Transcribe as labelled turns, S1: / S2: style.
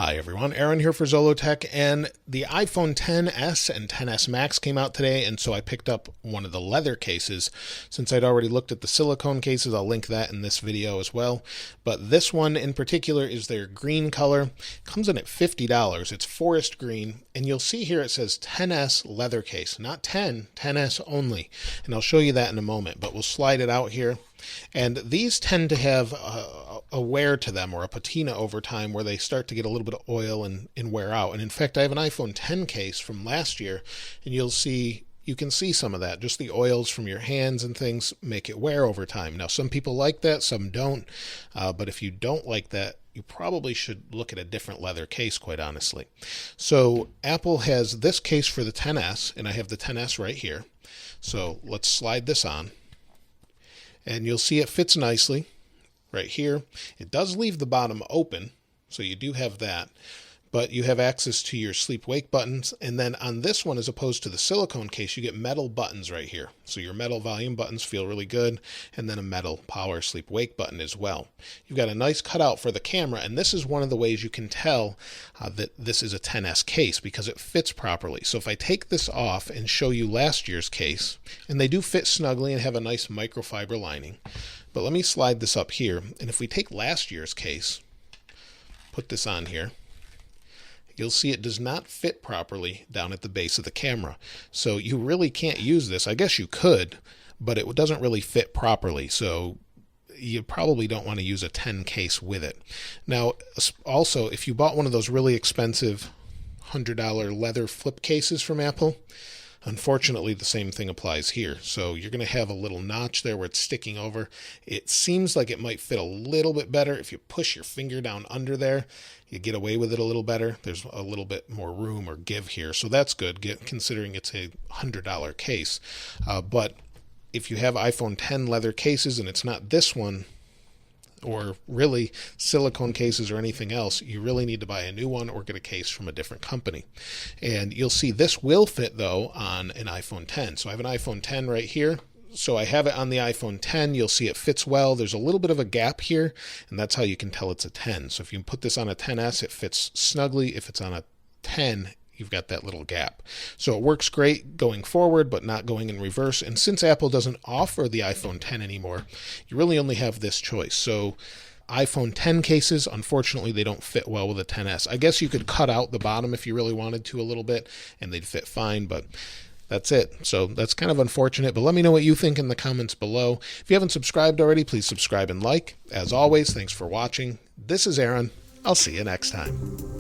S1: Hi everyone, Aaron here for Zollotech, and the iPhone XS and XS Max came out today, and so I picked up one of the leather cases. Since I'd already looked at the silicone cases, I'll link that in this video as well. But this one in particular is their green color. It comes in at $50. It's forest green, and you'll see here it says XS leather case, not 10, XS only. And I'll show you that in a moment, but we'll slide it out here. And these tend to have a wear to them, or a patina over time, where they start to get a little bit of oil and wear out. And in fact, I have an iPhone X case from last year, and you can see some of that. Just the oils from your hands and things make it wear over time. Now, some people like that, some don't. But if you don't like that, you probably should look at a different leather case, quite honestly. So Apple has this case for the XS, and I have the XS right here. So let's slide this on. And you'll see it fits nicely right here. It does leave the bottom open, so you do have that. But you have access to your sleep-wake buttons. And then on this one, as opposed to the silicone case, you get metal buttons right here. So your metal volume buttons feel really good. And then a metal power sleep-wake button as well. You've got a nice cutout for the camera. And this is one of the ways you can tell that this is a XS case, because it fits properly. So if I take this off and show you last year's case, and they do fit snugly and have a nice microfiber lining. But let me slide this up here. And if we take last year's case, put this on here, you'll see it does not fit properly down at the base of the camera. So you really can't use this. I guess you could, but it doesn't really fit properly. So you probably don't want to use a 10 case with it. Now, also, if you bought one of those really expensive $100 leather flip cases from Apple, unfortunately, the same thing applies here. So you're going to have a little notch there where it's sticking over. It seems like it might fit a little bit better if you push your finger down under there. You get away with it a little better. There's a little bit more room or give here. So that's good, considering it's a $100 case. But if you have iPhone X leather cases and it's not this one, or really silicone cases or anything else, you really need to buy a new one or get a case from a different company. And you'll see this will fit, though, on an iPhone X. So I have an iPhone X right here. So I have it on the iPhone X. You'll see it fits well. There's a little bit of a gap here, and that's how you can tell it's a 10. So if you put this on a XS, it fits snugly. If it's on a 10, you've got that little gap. So it works great going forward, but not going in reverse. And since Apple doesn't offer the iPhone X anymore, you really only have this choice. So iPhone X cases, unfortunately, they don't fit well with a XS. I guess you could cut out the bottom if you really wanted to a little bit, and they'd fit fine, but that's it. So that's kind of unfortunate, but let me know what you think in the comments below. If you haven't subscribed already, please subscribe and like. As always, thanks for watching. This is Aaron. I'll see you next time.